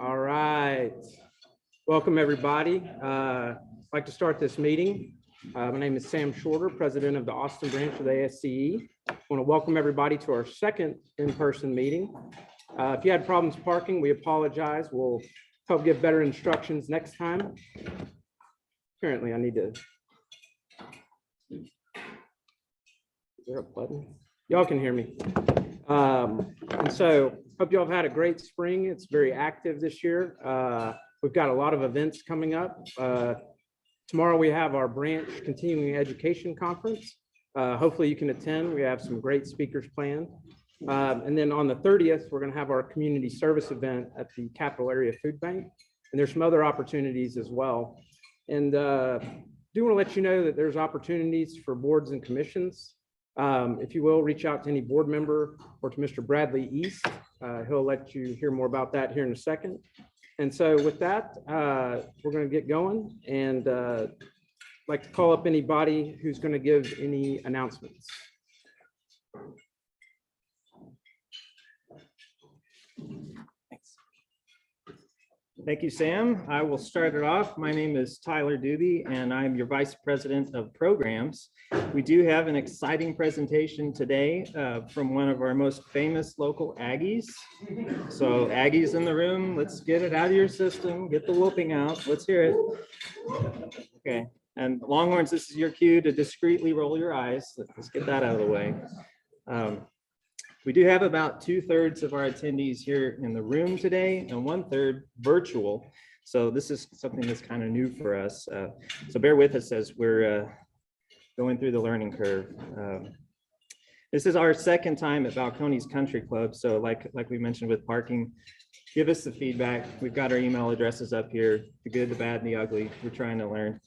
All right. Welcome, everybody. I'd like to start this meeting. My name is Sam Shorter, president of the Austin branch of the ASCE. I want to welcome everybody to our second in-person meeting. If you had problems parking, we apologize. We'll help give better instructions next time. Apparently, I need to. Is there a button? Y'all can hear me. And so hope y'all have had a great spring. It's very active this year. We've got a lot of events coming up. Tomorrow we have our branch continuing education conference. Hopefully you can attend. We have some great speakers planned. And then on the 30th, we're going to have our community service event at the Capital Area Food Bank. And there's some other opportunities as well. And do want to let you know that there's opportunities for boards and commissions. If you will, reach out to any board member or to Mr. Bradley East. He'll let you hear more about that here in a second. And so with that, we're going to get going, and I'd like to call up anybody who's going to give any announcements. Thank you, Sam. I will start it off. My name is Tyler Doobie, and I'm your Vice President of Programs. We do have an exciting presentation today from one of our most famous local Aggies. So Aggies in the room, let's get it out of your system, get the whooping out. Let's hear it. Okay, and Longhorns, this is your cue to discreetly roll your eyes. Let's get that out of the way. We do have about 2/3 of our attendees here in the room today and 1/3 virtual. So this is something that's kind of new for us. So bear with us as we're going through the learning curve. This is our second time at Balcones Country Club. So like we mentioned with parking, give us the feedback. We've got our email addresses up here, the good, the bad, and the ugly. We're trying to learn.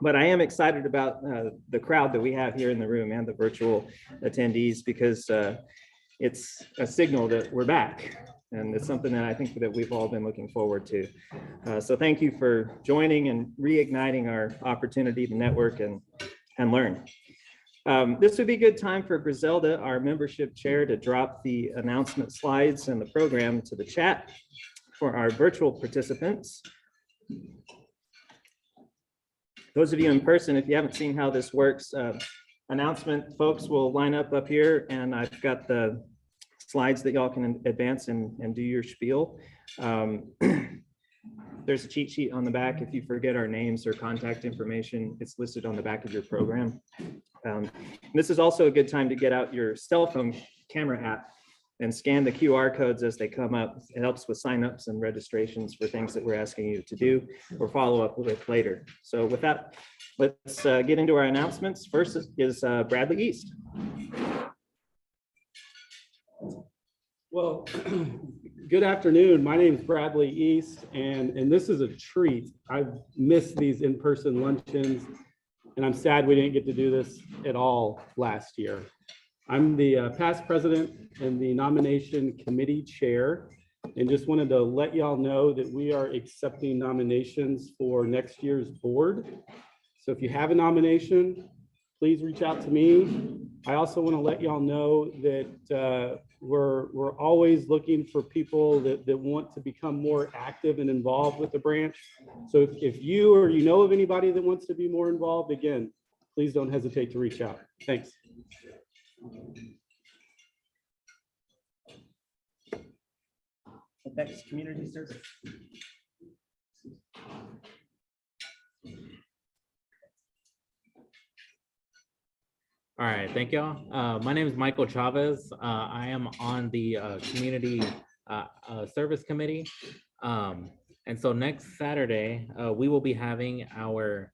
But I am excited about the crowd that we have here in the room and the virtual attendees, because it's a signal that we're back. And it's something that I think that we've all been looking forward to. So thank you for joining and reigniting our opportunity to network and learn. This would be a good time for Griselda, our membership chair, to drop the announcement slides and the program to the chat for our virtual participants. Those of you in person, if you haven't seen how this works, announcement folks will line up here, and I've got the slides that y'all can advance and do your spiel. There's a cheat sheet on the back. If you forget our names or contact information, it's listed on the back of your program. This is also a good time to get out your cell phone camera app and scan the QR codes as they come up. It helps with signups and registrations for things that we're asking you to do or follow up with later. So with that, let's get into our announcements. First is Bradley East. Well, good afternoon. My name is Bradley East, and this is a treat. I've missed these in-person luncheons, and I'm sad we didn't get to do this at all last year. I'm the past president and the nomination committee chair, and just wanted to let y'all know that we are accepting nominations for next year's board. So if you have a nomination, please reach out to me. I also want to let y'all know that we're always looking for people that want to become more active and involved with the branch. So if you or you know of anybody that wants to be more involved, again, please don't hesitate to reach out. Thanks. Next, community service. All right, thank y'all. My name is Michael Chavez. I am on the community service committee. And so next Saturday, we will be having our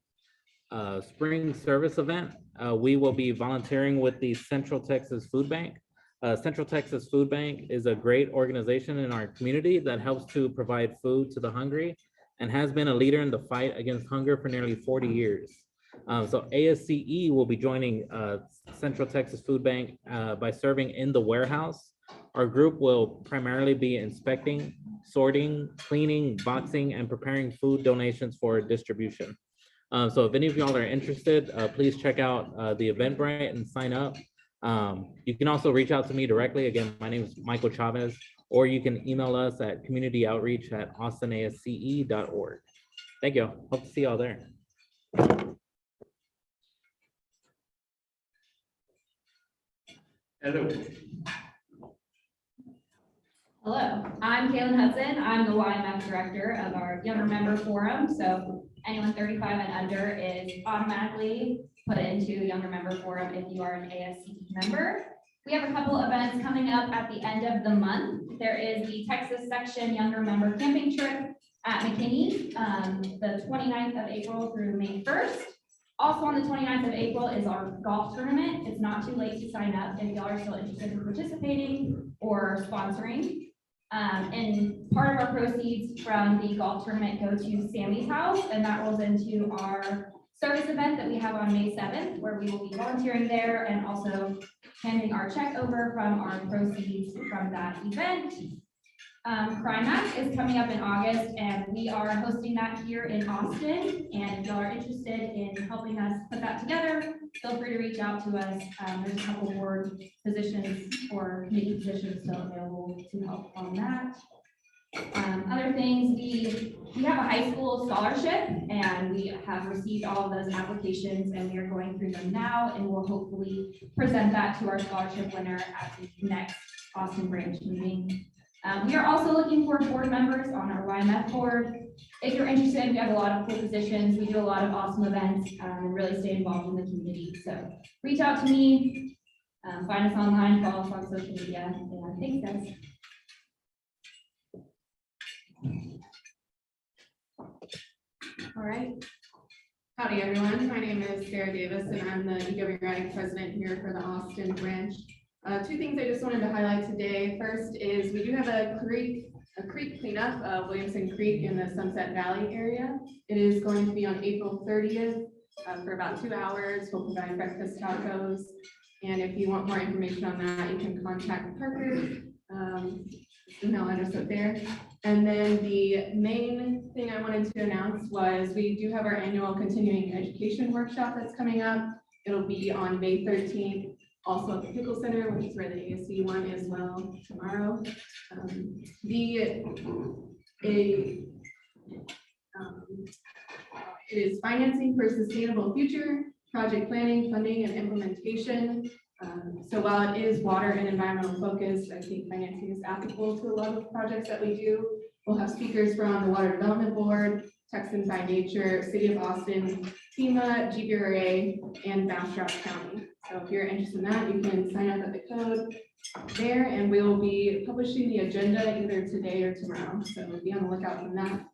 spring service event. We will be volunteering with the Central Texas Food Bank. Central Texas Food Bank is a great organization in our community that helps to provide food to the hungry and has been a leader in the fight against hunger for nearly 40 years. So ASCE will be joining Central Texas Food Bank by serving in the warehouse. Our group will primarily be inspecting, sorting, cleaning, boxing, and preparing food donations for distribution. So if any of y'all are interested, please check out the Eventbrite and sign up. You can also reach out to me directly. Again, my name is Michael Chavez. or you can email us at communityoutreach@austinasce.org. Thank you. Hope to see y'all there. Hello. Hello, I'm Kaylin Hudson. I'm the YMF director of our Younger Member Forum. So anyone 35 and under is automatically put into Younger Member Forum if you are an ASCE member. We have a couple events coming up at the end of the month. There is the Texas Section Younger Member Camping Trip at McKinney, the 29th of April through May 1st. Also on the 29th of April is our golf tournament. It's not too late to sign up if y'all are still interested in participating or sponsoring. And part of our proceeds from the golf tournament go to Sammy's house, and that rolls into our service event that we have on May 7th, where we will be volunteering there and also handing our check over from our proceeds from that event. Crimax is coming up in August, and we are hosting that here in Austin. And if y'all are interested in helping us put that together, feel free to reach out to us. There's a couple board positions or committee positions still available to help on that. Other things, we have a high school scholarship, and we have received all of those applications, and we are going through them now, and we'll hopefully present that to our scholarship winner at the next Austin branch meeting. We are also looking for board members on our YMF board. If you're interested, we have a lot of cool positions. We do a lot of awesome events and really stay involved in the community. So reach out to me, find us online, follow us on social media. And thanks, guys. All right. Howdy, everyone. My name is Sarah Davis, and I'm the EWRAG president here for the Austin branch. Two things I just wanted to highlight today. First is we do have a creek cleanup of Williamson Creek in the Sunset Valley area. It is going to be on April 30th for about 2 hours. We'll provide breakfast tacos. And if you want more information on that, you can contact Parker. Email address up there. And then the main thing I wanted to announce was we do have our annual continuing education workshop that's coming up. It'll be on May 13th. Also at the Pickle Center, which is where the ASCE one is well tomorrow. It is financing for a sustainable future, project planning, funding, and implementation. So while it is water and environmental focused, I think financing is applicable to a lot of projects that we do. We'll have speakers from the Water Development Board, Texans by Nature, City of Austin, FEMA, GBRA, and Bastrop County. So if you're interested in that, you can sign up at the code there, and we will be publishing the agenda either today or tomorrow. So be on the lookout for that.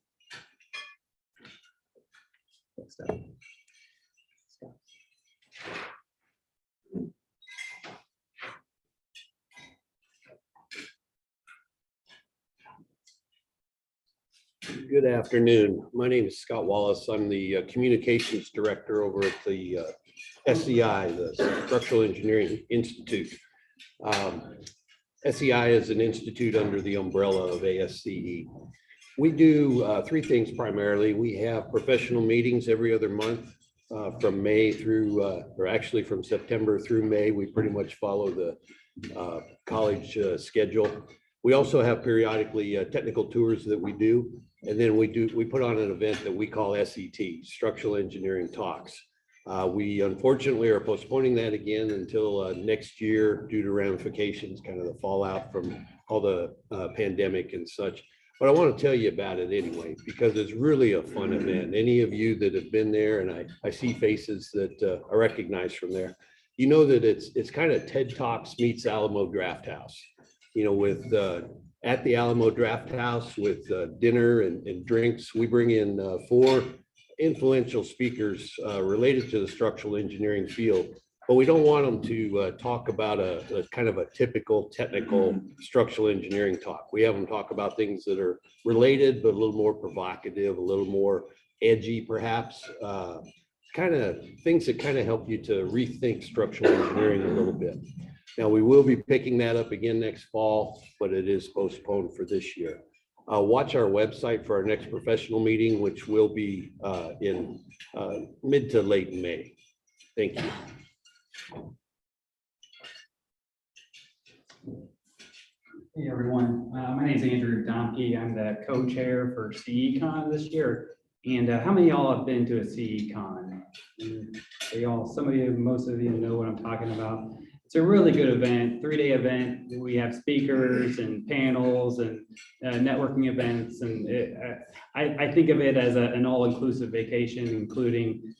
Good afternoon. My name is Scott Wallace. I'm the communications director over at the SEI, the Structural Engineering Institute. SEI is an institute under the umbrella of ASCE. We do three things primarily. We have professional meetings every other month from May through, or actually from September through May. We pretty much follow the college schedule. We also have periodically technical tours that we do. And then we put on an event that we call SET, Structural Engineering Talks. We unfortunately are postponing that again until next year due to ramifications, kind of the fallout from all the pandemic and such. But I want to tell you about it anyway, because it's really a fun event. Any of you that have been there, and I see faces that I recognize from there, you know that it's kind of TED Talks meets Alamo Drafthouse, you know, with at the Alamo Drafthouse with dinner and drinks. We bring in 4 influential speakers related to the structural engineering field, but we don't want them to talk about a kind of a typical technical structural engineering talk. We have them talk about things that are related, but a little more provocative, a little more edgy, perhaps, kind of things that kind of help you to rethink structural engineering a little bit. Now, we will be picking that up again next fall, but it is postponed for this year. Watch our website for our next professional meeting, which will be in mid to late May. Thank you. Hey everyone, my name is Andrew Domke. I'm the co-chair for CECon this year. And how many of y'all have been to a CECon? Some of you, most of you know what I'm talking about. It's a really good event, 3-day event. We have speakers and panels and networking events. And I think of it as an all-inclusive vacation, including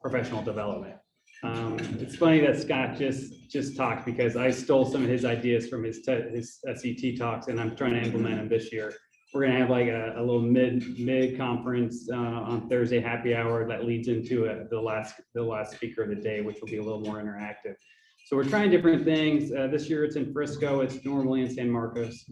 professional development. It's funny that Scott just talked because I stole some of his ideas from his SET talks, and I'm trying to implement them this year. We're gonna have like a little mid conference on Thursday happy hour that leads into the last speaker of the day, which will be a little more interactive. So we're trying different things. This year it's in Frisco. It's normally in San Marcos.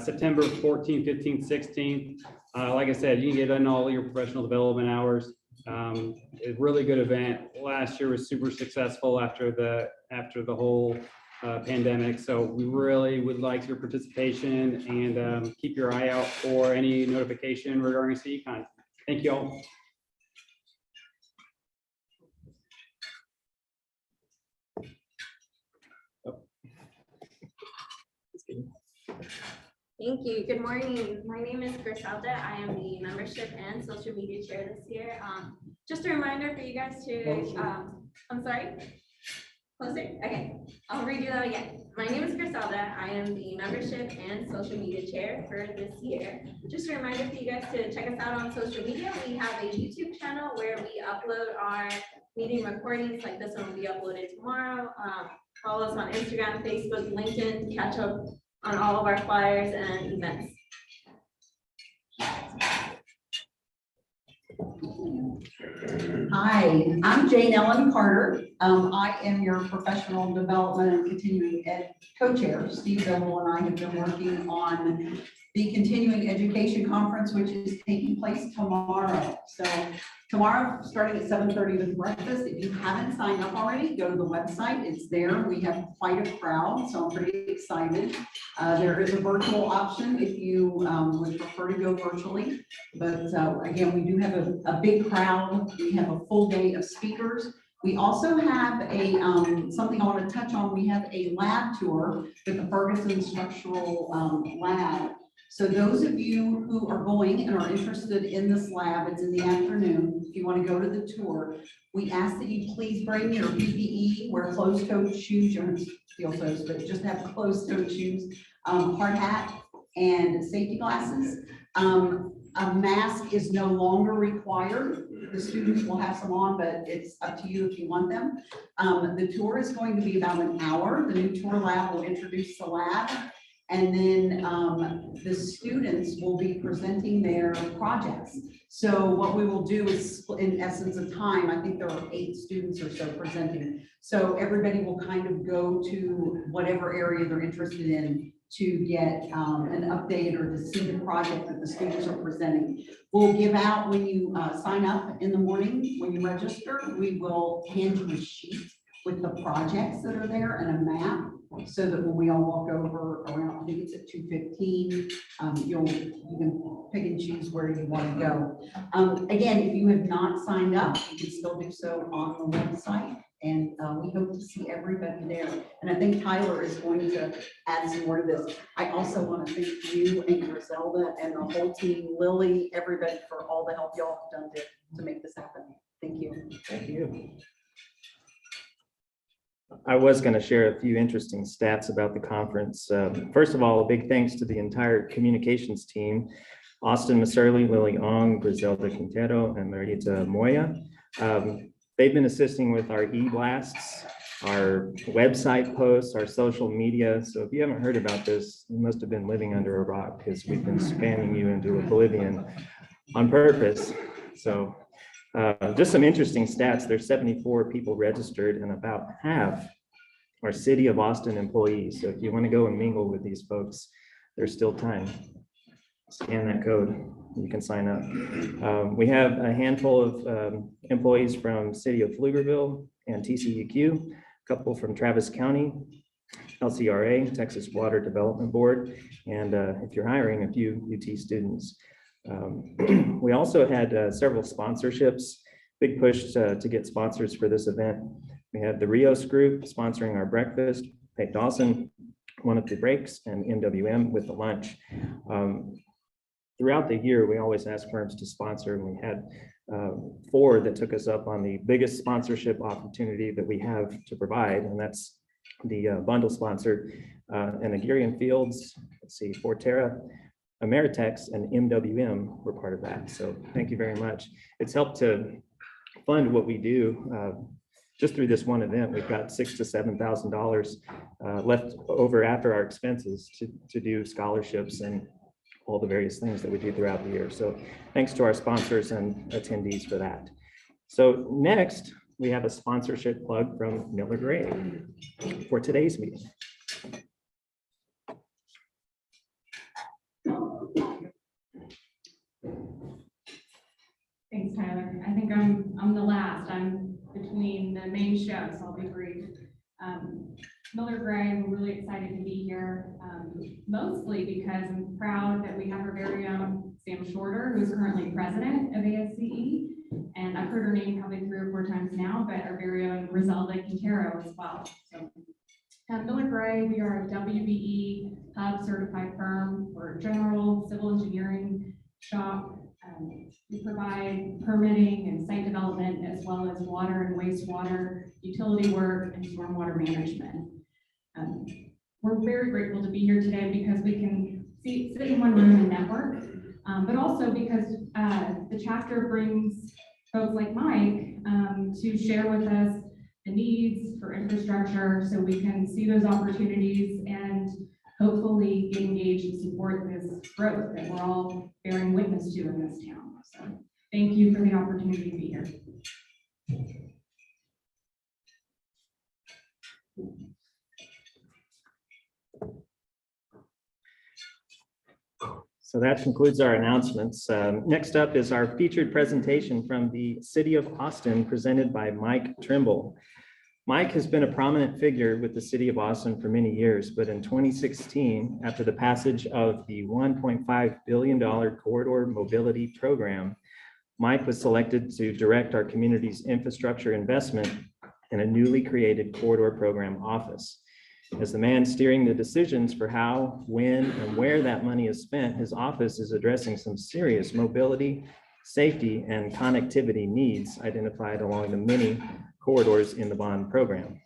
September 14th, 15th, 16th. Like I said, you can get in all your professional development hours. A really good event. Last year was super successful after the whole pandemic. So we really would like your participation and keep your eye out for any notification regarding CECon. Thank you all. Thank you. Good morning. My name is Griselda. I am the membership and social media chair this year. Just a reminder for you guys to, I'm sorry. Closer? Okay, I'll redo that again. My name is Griselda. I am the membership and social media chair for this year. Just a reminder for you guys to check us out on social media. We have a YouTube channel where we upload our meeting recordings, like this one will be uploaded tomorrow. Follow us on Instagram, Facebook, LinkedIn to catch up on all of our flyers and events. Hi, I'm Jane Ellen Carter. I am your professional development and continuing ed co-chair. Steve Bill and I have been working on the continuing education conference, which is taking place tomorrow. So tomorrow, starting at 7:30 with breakfast. If you haven't signed up already, go to the website. It's there. We have quite a crowd, so I'm pretty excited. There is a virtual option if you would prefer to go virtually. But again, we do have a big crowd. We have a full day of speakers. We also have a something I want to touch on. We have a lab tour with the Ferguson Structural Lab. So those of you who are going and are interested in this lab, it's in the afternoon. If you want to go to the tour, we ask that you please bring your PPE, wear closed-toed shoes, you don't have steel toes, but just have closed-toed shoes, hard hat, and safety glasses. A mask is no longer required. The students will have some on, but it's up to you if you want them. The tour is going to be about an hour. The new tour lab will introduce the lab. And then the students will be presenting their projects. So what we will do is, in essence of time, I think there are 8 students or so presenting. So everybody will kind of go to whatever area they're interested in to get an update or to see the project that the students are presenting. We'll give out when you sign up in the morning, when you register, we will hand you a sheet with the projects that are there and a map, so that when we all walk over around, I think it's at 2:15, you can pick and choose where you want to go. Again, if you have not signed up, you can still do so on the website, and we hope to see everybody there. And I think Tyler is going to add some more to this. I also want to thank you and Griselda and the whole team, Lily, everybody, for all the help y'all have done to make this happen. Thank you. Thank you. I was going to share a few interesting stats about the conference. First of all, a big thanks to the entire communications team, Austin Maserli, Lily Ong, Griselda Quintero, and Marita Moya. They've been assisting with our e-blasts, our website posts, our social media. So if you haven't heard about this, you must have been living under a rock, because we've been spamming you into oblivion on purpose. So just some interesting stats. There's 74 people registered, and about half are City of Austin employees. So if you want to go and mingle with these folks, there's still time. Scan that code, you can sign up. We have a handful of employees from City of Pflugerville and TCEQ, a couple from Travis County, LCRA, Texas Water Development Board, and if you're hiring, a few UT students. We also had several sponsorships, big push to get sponsors for this event. We had the Rios Group sponsoring our breakfast, Peg Dawson, one at the breaks, and MWM with the lunch. Throughout the year, we always ask firms to sponsor, and we had 4 that took us up on the biggest sponsorship opportunity that we have to provide, and that's the bundle sponsor. And Aguirre Fields, let's see, Forterra, Ameritex, and MWM were part of that. So thank you very much. It's helped to fund what we do. Just through this one event, we've got $6,000 to $7,000 left over after our expenses to do scholarships and all the various things that we do throughout the year. So thanks to our sponsors and attendees for that. So next, we have a sponsorship plug from Miller Gray for today's meeting. Thanks, Tyler. I think I'm the last. I'm between the main show, so I'll be brief. Miller Gray, we're really excited to be here, mostly because I'm proud that we have our very own Sam Shorter, who's currently president of ASCE. And I've heard her name probably 3 or 4 times now, but our very own Griselda Quintero as well. So Miller Gray, we are a WBE Hub certified firm for general civil engineering shop. We provide permitting and site development, as well as water and wastewater, utility work, and stormwater management. We're very grateful to be here today because we can sit in one room and network, but also because the chapter brings folks like Mike to share with us the needs for infrastructure so we can see those opportunities and hopefully get engaged and support this growth that we're all bearing witness to in this town. So thank you for the opportunity to be here. So that concludes our announcements. Next up is our featured presentation from the City of Austin, presented by Mike Trimble. Mike has been a prominent figure with the City of Austin for many years, but in 2016, after the passage of the $1.5 billion corridor mobility program, Mike was selected to direct our community's infrastructure investment in a newly created corridor program office. As the man steering the decisions for how, when, and where that money is spent, his office is addressing some serious mobility, safety, and connectivity needs identified along the many corridors in the bond program,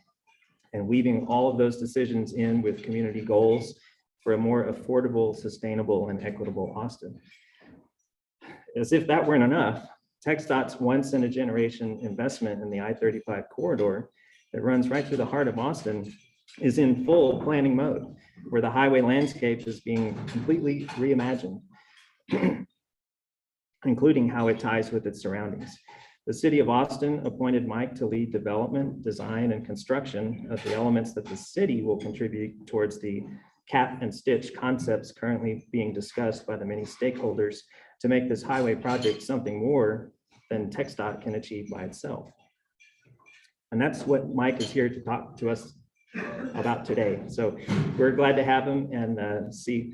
and weaving all of those decisions in with community goals for a more affordable, sustainable, and equitable Austin. As if that weren't enough, Txdot's once-in-a-generation investment in the I-35 corridor that runs right through the heart of Austin is in full planning mode, where the highway landscape is being completely reimagined, including how it ties with its surroundings. The City of Austin appointed Mike to lead development, design, and construction of the elements that the city will contribute towards the cap and stitch concepts currently being discussed by the many stakeholders to make this highway project something more than Txdot can achieve by itself. And that's what Mike is here to talk to us about today. So we're glad to have him and see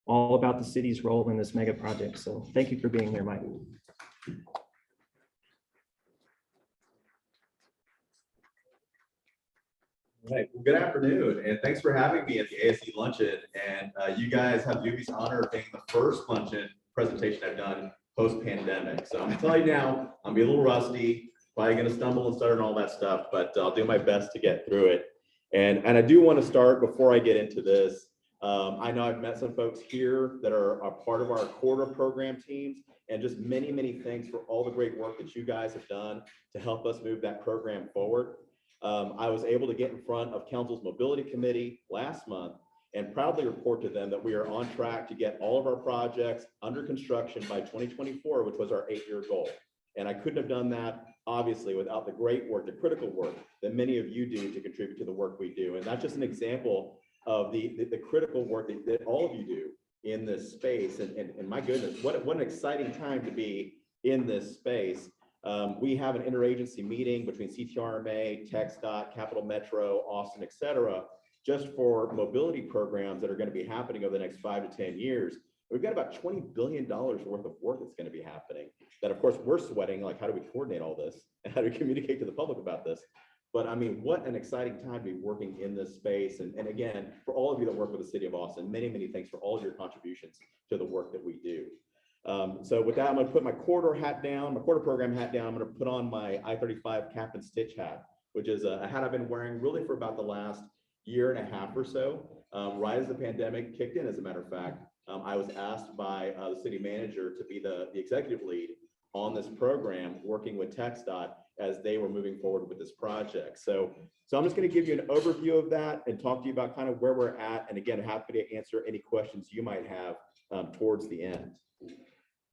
all about the city's role in this mega project. So thank you for being here, Mike. All right, well, good afternoon, and thanks for having me at the ASCE luncheon. And you guys have the dubious honor of being the first luncheon presentation I've done post-pandemic. So I'm gonna tell you now, I'm gonna be a little rusty, probably gonna stumble and stutter and all that stuff, but I'll do my best to get through it. And I do want to start before I get into this. I know I've met some folks here that are a part of our corridor program teams, and just many, many thanks for all the great work that you guys have done to help us move that program forward. I was able to get in front of Council's Mobility Committee last month and proudly report to them that we are on track to get all of our projects under construction by 2024, which was our 8-year goal. And I couldn't have done that, obviously, without the great work, the critical work that many of you do to contribute to the work we do. And that's just an example of the critical work that all of you do in this space. And my goodness, what an exciting time to be in this space. We have an interagency meeting between CTRMA, Txdot, Capital Metro, Austin, et cetera, just for mobility programs that are going to be happening over the next 5 to 10 years. We've got about $20 billion worth of work that's going to be happening that, of course, we're sweating, like, how do we coordinate all this and how do we communicate to the public about this? But I mean, what an exciting time to be working in this space. And again, for all of you that work with the City of Austin, many, many thanks for all of your contributions to the work that we do. So with that, I'm going to put my quarter program hat down. I'm going to put on my I-35 cap and stitch hat, which is a hat I've been wearing really for about the last year and a half or so. Right as the pandemic kicked in, as a matter of fact, I was asked by the city manager to be the executive lead on this program, working with Txdot as they were moving forward with this project. So I'm just going to give you an overview of that and talk to you about kind of where we're at. And again, happy to answer any questions you might have towards the end.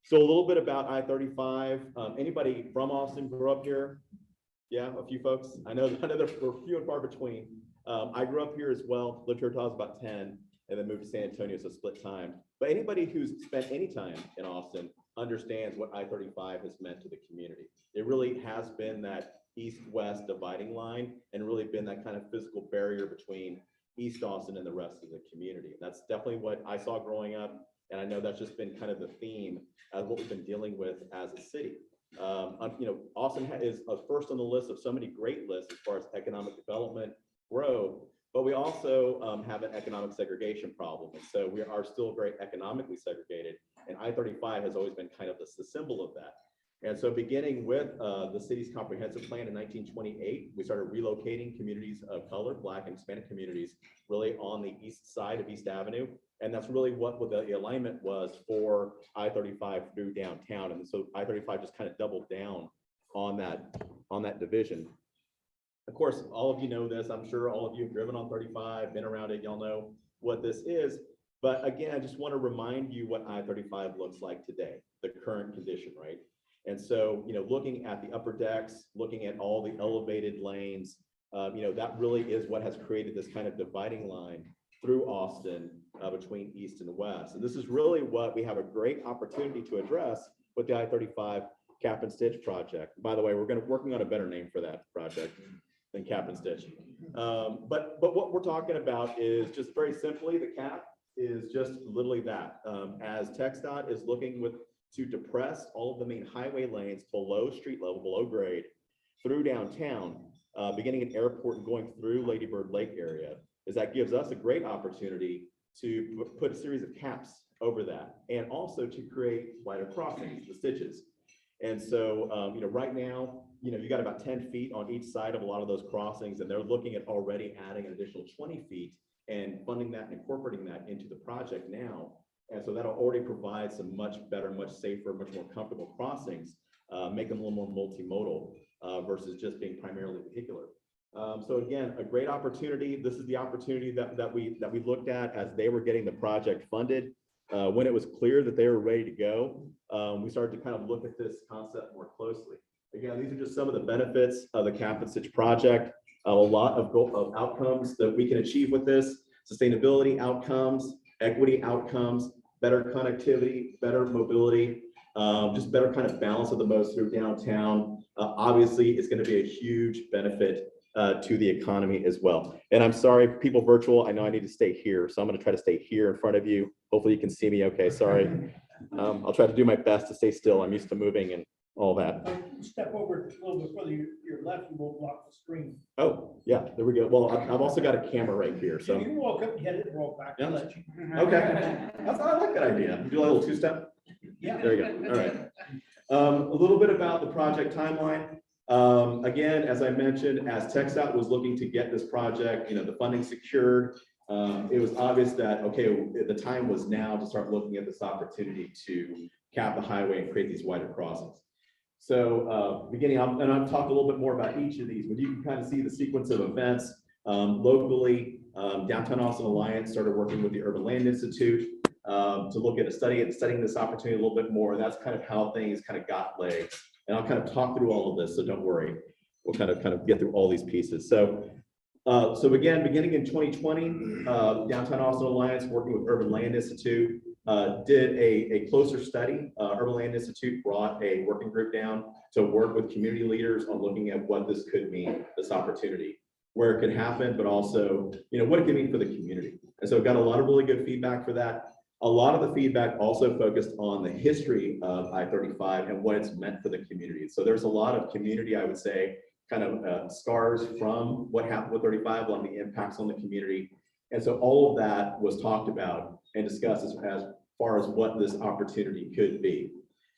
So a little bit about I-35. Anybody from Austin grew up here? Yeah, a few folks. I know they're few and far between. I grew up here as well, lived here until I was about 10, and then moved to San Antonio, so split time. But anybody who's spent any time in Austin understands what I-35 has meant to the community. It really has been that east-west dividing line and really been that kind of physical barrier between East Austin and the rest of the community. That's definitely what I saw growing up, and I know that's just been kind of the theme of what we've been dealing with as a city. You know, Austin is first on the list of so many great lists as far as economic development, growth, but we also have an economic segregation problem. And so we are still very economically segregated, and I-35 has always been kind of the symbol of that. And so beginning with the city's comprehensive plan in 1928, we started relocating communities of color, Black and Hispanic communities, really on the east side of East Avenue. And that's really what the alignment was for I-35 through downtown. And so I-35 just kind of doubled down on that division. Of course, all of you know this. I'm sure all of you have driven on 35, been around it, y'all know what this is. But again, I just want to remind you what I-35 looks like today, the current condition, right? And so, you know, looking at the upper decks, looking at all the elevated lanes, you know, that really is what has created this kind of dividing line through Austin between East and West. And this is really what we have a great opportunity to address with the I-35 Cap and Stitch project. By the way, we're working on a better name for that project than Cap and Stitch. But what we're talking about is just very simply, the cap is just literally that. As Txdot is looking to depress all of the main highway lanes below street level, below grade, through downtown, beginning at Airport and going through Lady Bird Lake area, is that gives us a great opportunity to put a series of caps over that, and also to create wider crossings, the stitches. And so, you know, right now, you know, you got about 10 feet on each side of a lot of those crossings, and they're looking at already adding an additional 20 feet and funding that and incorporating that into the project now. And so that'll already provide some much better, much safer, much more comfortable crossings, make them a little more multimodal versus just being primarily vehicular. So again, a great opportunity. This is the opportunity that we looked at as they were getting the project funded. When it was clear that they were ready to go, we started to kind of look at this concept more closely. Again, these are just some of the benefits of the Cap and Stitch project. A lot of outcomes that we can achieve with this: sustainability outcomes, equity outcomes, better connectivity, better mobility, just better kind of balance of the modes through downtown. Obviously, it's going to be a huge benefit to the economy as well. And I'm sorry, people virtual, I know I need to stay here, so I'm going to try to stay here in front of you. Hopefully you can see me okay, sorry. I'll try to do my best to stay still. I'm used to moving and all that. Step over a little bit further, your left, you won't block the screen. Oh, yeah, there we go. Well, I've also got a camera right here, so. You can walk up, hit it, and walk back. Yeah. Okay, I like that idea. Do a little two-step. Yeah. There you go. All right. A little bit about the project timeline. Again, as I mentioned, as Txdot was looking to get this project, you know, the funding secured, it was obvious that, okay, the time was now to start looking at this opportunity to cap the highway and create these wider crossings. So beginning, and I'll talk a little bit more about each of these, but you can kind of see the sequence of events. Locally, Downtown Austin Alliance started working with the Urban Land Institute to look at studying this opportunity a little bit more. And that's kind of how things kind of got legs. And I'll kind of talk through all of this, so don't worry. We'll kind of get through all these pieces. So again, beginning in 2020, Downtown Austin Alliance, working with Urban Land Institute, did a closer study. Urban Land Institute brought a working group down to work with community leaders on looking at what this could mean, this opportunity, where it could happen, but also, you know, what it could mean for the community. And so got a lot of really good feedback for that. A lot of the feedback also focused on the history of I-35 and what it's meant for the community. So there's a lot of community, I would say, kind of scars from what happened with 35, on the impacts on the community. And so all of that was talked about and discussed as far as what this opportunity could be.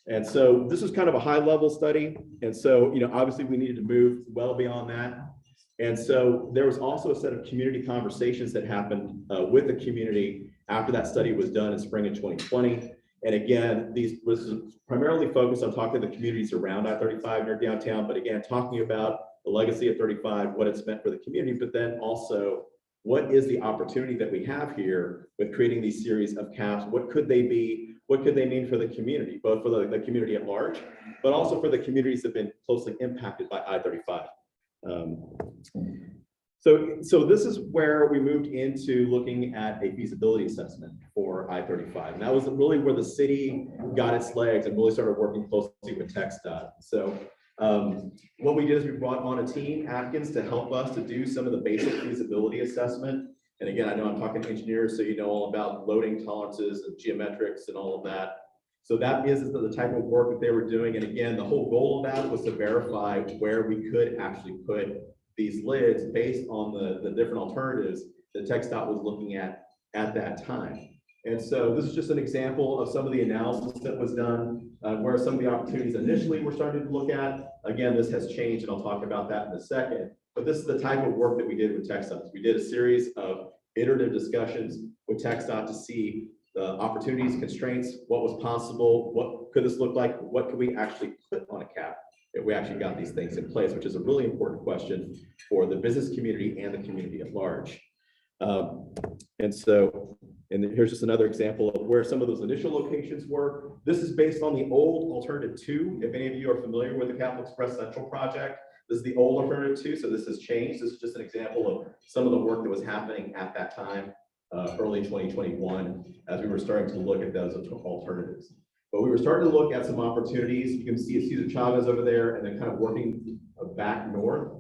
And so this was kind of a high level study. And so, obviously we needed to move well beyond that. And so there was also a set of community conversations that happened with the community after that study was done in spring of 2020. And again, this is primarily focused on talking to the communities around I-35 near downtown, but again, talking about the legacy of 35, what it's meant for the community, but then also what is the opportunity that we have here with creating these series of caps? What could they be? What could they mean for the community, both for the community at large, but also for the communities that have been closely impacted by I-35. So this is where we moved into looking at a feasibility assessment for I-35. And that was really where the city got its legs and really started working closely with Txdot. So what we did is we brought on a team, Atkins, to help us to do some of the basic feasibility assessment. And again, I know I'm talking to engineers, so you know all about loading tolerances and geometrics and all of that. So that is the type of work that they were doing. And again, the whole goal of that was to verify where we could actually put these lids based on the different alternatives that Txdot was looking at that time. And so this is just an example of some of the analysis that was done, where some of the opportunities initially were starting to look at. Again, this has changed, and I'll talk about that in a second. But this is the type of work that we did with Txdot. We did a series of iterative discussions with Txdot to see the opportunities, constraints, what was possible, what could this look like, what could we actually put on a cap if we actually got these things in place, which is a really important question for the business community and the community at large. And here's just another example of where some of those initial locations were. This is based on the old alternative 2. If any of you are familiar with the Capital Express Central project, this is the old alternative 2. So this has changed. This is just an example of some of the work that was happening at that time, early 2021, as we were starting to look at those alternatives. But we were starting to look at some opportunities. You can see Cesar Chavez over there, and then kind of working back north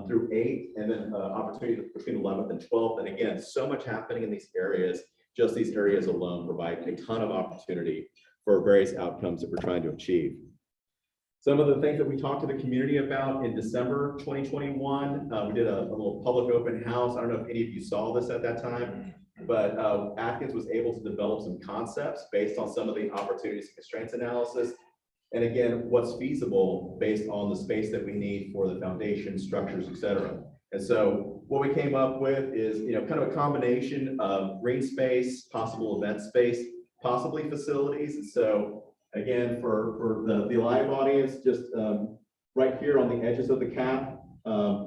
through 8th, and then opportunity between 11th and 12th. And again, so much happening in these areas. Just these areas alone provide a ton of opportunity for various outcomes that we're trying to achieve. Some of the things that we talked to the community about in December 2021, we did a little public open house. I don't know if any of you saw this at that time, but Atkins was able to develop some concepts based on some of the opportunities and constraints analysis. And again, what's feasible based on the space that we need for the foundation, structures, et cetera. And so what we came up with is, kind of a combination of green space, possible event space, possibly facilities. And so again, for the live audience, just right here on the edges of the cap,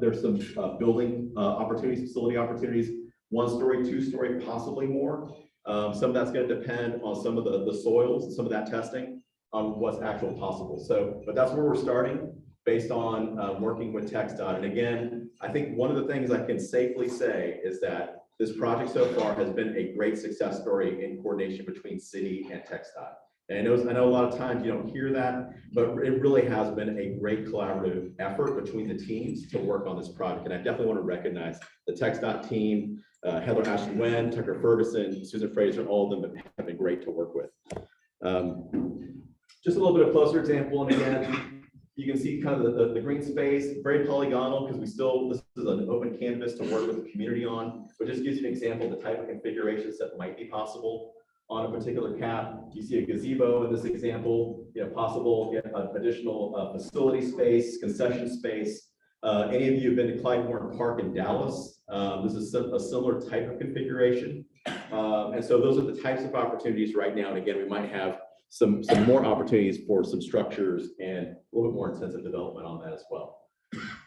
there's some building opportunities, facility opportunities, 1-story, 2-story, possibly more. Some of that's going to depend on some of the soils and some of that testing on what's actually possible. So, but that's where we're starting based on working with Txdot. And again, I think one of the things I can safely say is that this project so far has been a great success story in coordination between city and Txdot. And I know a lot of times you don't hear that, but it really has been a great collaborative effort between the teams to work on this project. And I definitely want to recognize the Txdot team, Heather Ashton-Wen, Tucker Ferguson, Susan Fraser, all of them have been great to work with. Just a little bit of closer example, and again, you can see kind of the green space, very polygonal, because this is an open canvas to work with the community on, but just gives you an example of the type of configurations that might be possible on a particular cap. You see a gazebo in this example, possible additional facility space, concession space. Any of you have been to Clybourne Park in Dallas? This is a similar type of configuration. And so those are the types of opportunities right now. And again, we might have some more opportunities for some structures and a little bit more intensive development on that as well.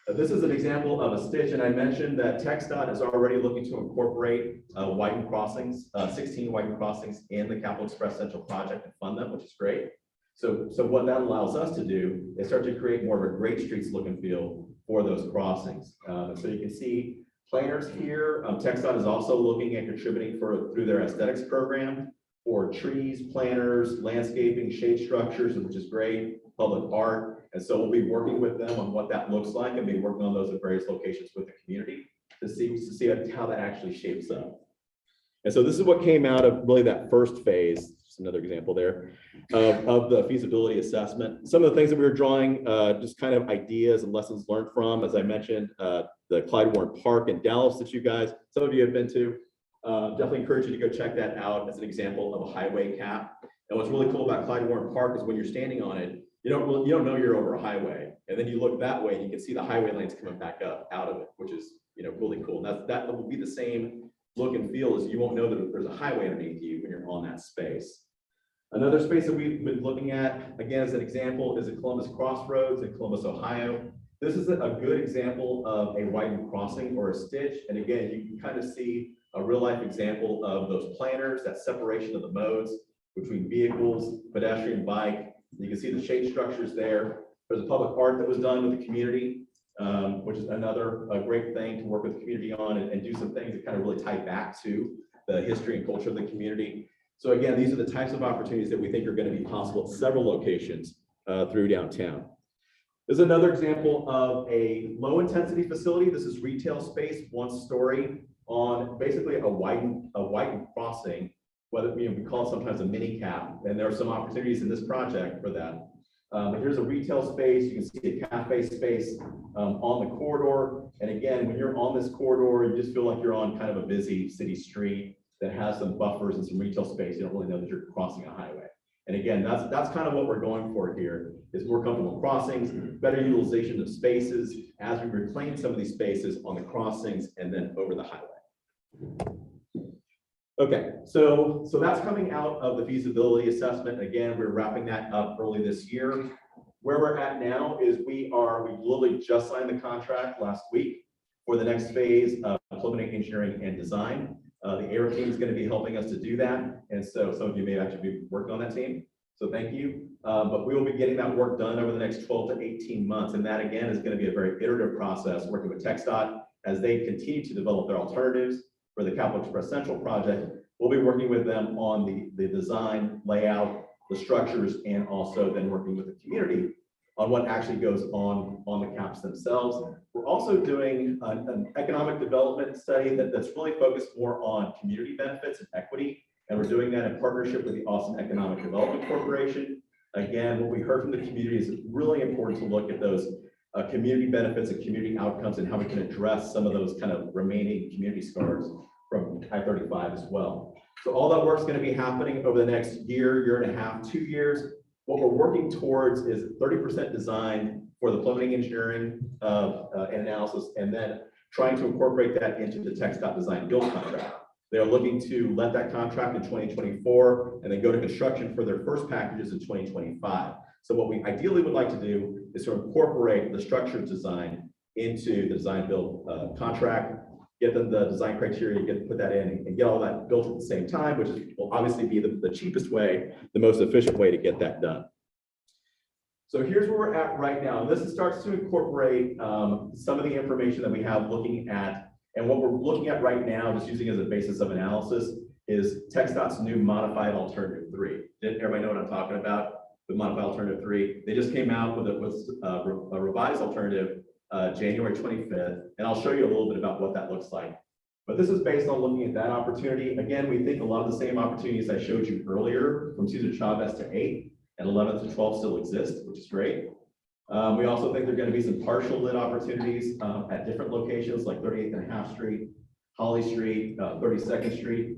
This is an example of a stitch, and I mentioned that Txdot is already looking to incorporate widened crossings, 16 widened crossings in the Capital Express Central project and fund them, which is great. So what that allows us to do is start to create more of a great streets look and feel for those crossings. So you can see planners here. Txdot is also looking at contributing through their aesthetics program for trees, planters, landscaping, shade structures, which is great, public art. And so we'll be working with them on what that looks like and be working on those at various locations with the community to see how that actually shapes up. And so this is what came out of really that first phase, just another example there, of the feasibility assessment. Some of the things that we were drawing, just kind of ideas and lessons learned from, as I mentioned, the Clyde Warren Park in Dallas that you guys, some of you have been to. Definitely encourage you to go check that out as an example of a highway cap. And what's really cool about Clyde Warren Park is when you're standing on it, you don't know you're over a highway. And then you look that way and you can see the highway lanes coming back up out of it, which is, really cool. And that will be the same look and feel as you won't know that there's a highway underneath you when you're on that space. Another space that we've been looking at, again, as an example, is the Columbus Crossroads in Columbus, Ohio. This is a good example of a widened crossing or a stitch. And again, you can kind of see a real life example of those planters, that separation of the modes between vehicles, pedestrian, bike. You can see the shade structures there. There's a public art that was done with the community, which is another great thing to work with the community on and do some things that kind of really tie back to the history and culture of the community. So again, these are the types of opportunities that we think are going to be possible at several locations through downtown. This is another example of a low intensity facility. This is retail space, one story on basically a widened crossing, whether we call it sometimes a mini cap. And there are some opportunities in this project for that. But here's a retail space. You can see a cafe space on the corridor. And again, when you're on this corridor, you just feel like you're on kind of a busy city street that has some buffers and some retail space. You don't really know that you're crossing a highway. And again, that's kind of what we're going for here, is more comfortable crossings, better utilization of spaces as we reclaim some of these spaces on the crossings and then over the highway. Okay, so that's coming out of the feasibility assessment. Again, we're wrapping that up early this year. Where we're at now is we literally just signed the contract last week for the next phase of preliminary engineering and design. The AIR team is going to be helping us to do that. And so some of you may actually be working on that team. So thank you. But we will be getting that work done over the next 12 to 18 months. And that again is going to be a very iterative process, working with Txdot as they continue to develop their alternatives for the Capital Express Central project. We'll be working with them on the design, layout, the structures, and also then working with the community on what actually goes on the caps themselves. We're also doing an economic development study that's really focused more on community benefits and equity. And we're doing that in partnership with the Austin Economic Development Corporation. Again, what we heard from the community is it's really important to look at those community benefits and community outcomes and how we can address some of those kind of remaining community scars from I-35 as well. So all that work's going to be happening over the next year and a half, 2 years. What we're working towards is 30% design for the preliminary engineering and analysis, and then trying to incorporate that into the Txdot design build contract. They're looking to let that contract in 2024 and then go to construction for their first packages in 2025. So what we ideally would like to do is to incorporate the structure design into the design build contract, get them the design criteria, put that in and get all that built at the same time, which will obviously be the cheapest way, the most efficient way to get that done. So here's where we're at right now. This starts to incorporate some of the information that we have looking at, and what we're looking at right now, just using as a basis of analysis, is Txdot's new modified alternative 3. Did everybody know what I'm talking about? The modified alternative 3. They just came out with a revised alternative January 25th, and I'll show you a little bit about what that looks like. But this is based on looking at that opportunity. Again, we think a lot of the same opportunities I showed you earlier from Cesar Chavez to 8 and 11th to 12 still exist, which is great. We also think there are going to be some partial lit opportunities at different locations like 38th and a half Street, Holly Street, 32nd Street.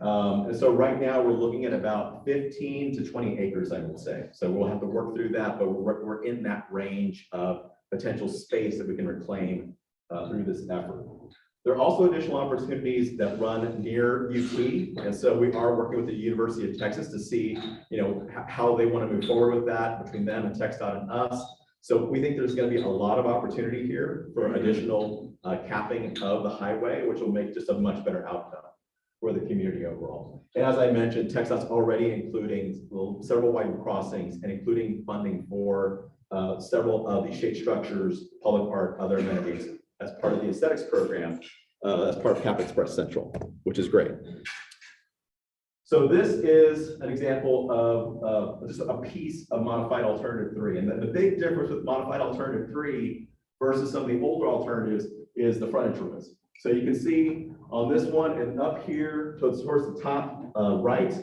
And so right now we're looking at about 15 to 20 acres, I would say. So we'll have to work through that, but we're in that range of potential space that we can reclaim through this effort. There are also additional opportunities that run near UT, and so we are working with the University of Texas to see, how they want to move forward with that between them and Txdot and us. So we think there's going to be a lot of opportunity here for additional capping of the highway, which will make just a much better outcome for the community overall. And as I mentioned, Txdot's already including several widened crossings and including funding for several of the shade structures, public art, other amenities as part of the aesthetics program, as part of Cap Express Central, which is great. So this is an example of just a piece of modified alternative 3. And the big difference with modified alternative 3 versus some of the older alternatives is the frontage limits. So you can see On this one and up here towards the top right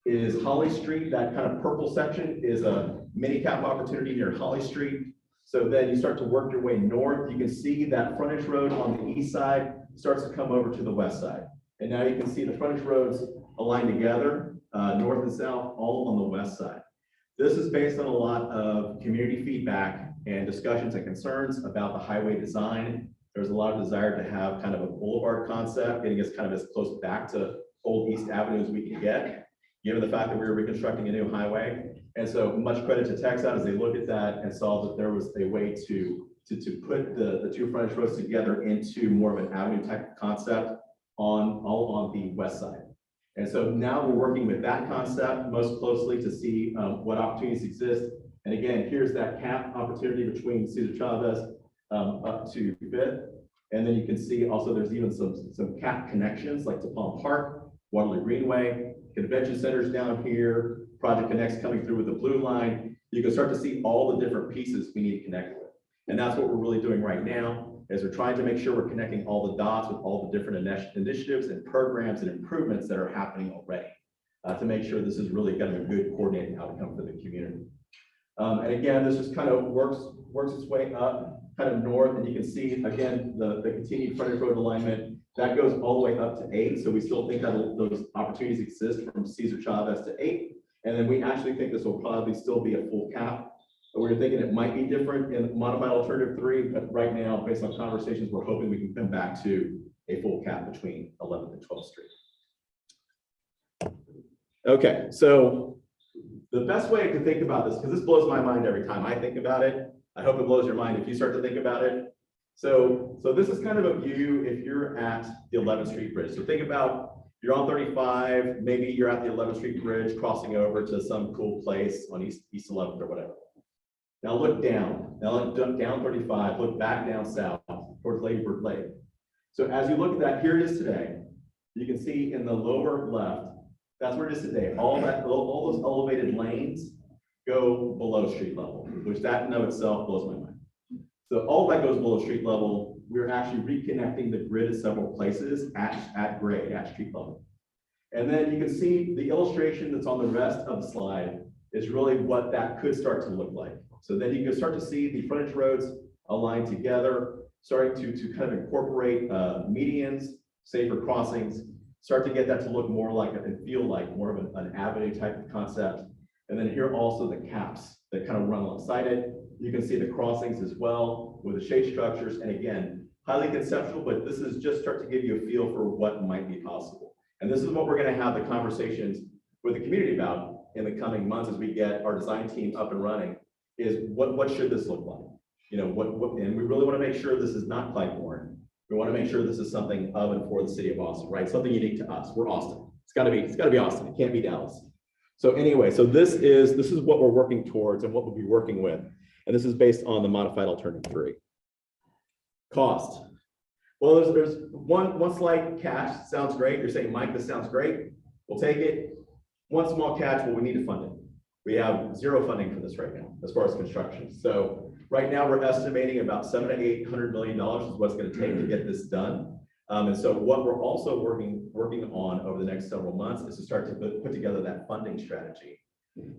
is Holly Street. That kind of purple section is a mini cap opportunity near Holly Street. So then you start to work your way north. You can see that frontage road on the east side starts to come over to the west side. And now you can see the frontage roads aligned together, north and south, all on the west side. This is based on a lot of community feedback and discussions and concerns about the highway design. There's a lot of desire to have kind of a boulevard concept, getting us kind of as close back to Old East Avenue as we can get, given the fact that we were reconstructing a new highway. And so much credit to Txdot as they looked at that and saw that there was a way to put the two frontage roads together into more of an avenue type concept all on the west side. And so now we're working with that concept most closely to see what opportunities exist. And again, here's that cap opportunity between Cesar Chavez up to 5th. And then you can see also there's even some cap connections like to Palm Park, Waterloo Greenway, convention centers down here, Project Connect's coming through with the blue line. You can start to see all the different pieces we need to connect with. And that's what we're really doing right now, is we're trying to make sure we're connecting all the dots with all the different initiatives and programs and improvements that are happening already to make sure this is really kind of a good coordinated outcome for the community. And again, this just kind of works its way up kind of north, and you can see again the continued frontage road alignment that goes all the way up to 8. So we still think that those opportunities exist from Cesar Chavez to 8. And then we actually think this will probably still be a full cap. We're thinking it might be different in modified alternative 3, but right now, based on conversations, we're hoping we can come back to a full cap between 11th and 12th Street. Okay, so the best way to think about this, because this blows my mind every time I think about it. I hope it blows your mind if you start to think about it. So this is kind of a view if you're at the 11th Street Bridge. So think about you're on 35, maybe you're at the 11th Street Bridge crossing over to some cool place on East 11th or whatever. Now look down. Now look down 35, look back down south towards Lady Bird Lake. So as you look at that, here it is today. You can see in the lower left, that's where it is today. All those elevated lanes go below street level, which that in of itself blows my mind. So all that goes below street level. We're actually reconnecting the grid at several places at grade, at street level. And then you can see the illustration that's on the rest of the slide is really what that could start to look like. So then you can start to see the frontage roads aligned together, starting to kind of incorporate medians, safer crossings, start to get that to look more like and feel like more of an avenue type of concept. And then here also the caps that kind of run alongside it. You can see the crossings as well with the shade structures. And again, highly conceptual, but this is just start to give you a feel for what might be possible. And this is what we're going to have the conversations with the community about in the coming months as we get our design team up and running, is what should this look like? You know, and we really want to make sure this is not Clyde-Warren. We want to make sure this is something of and for the city of Austin, right? Something unique to us. We're Austin. It's got to be Austin. It can't be Dallas. So anyway, so this is what we're working towards and what we'll be working with. And this is based on the modified alternative 3. Cost. Well, there's one slight catch. Sounds great. You're saying, Mike, this sounds great. We'll take it. One small catch, well, we need to fund it. We have zero funding for this right now, as far as construction. So right now we're estimating about $700 to $800 million is what's going to take to get this done. And so what we're also working on over the next several months is to start to put together that funding strategy.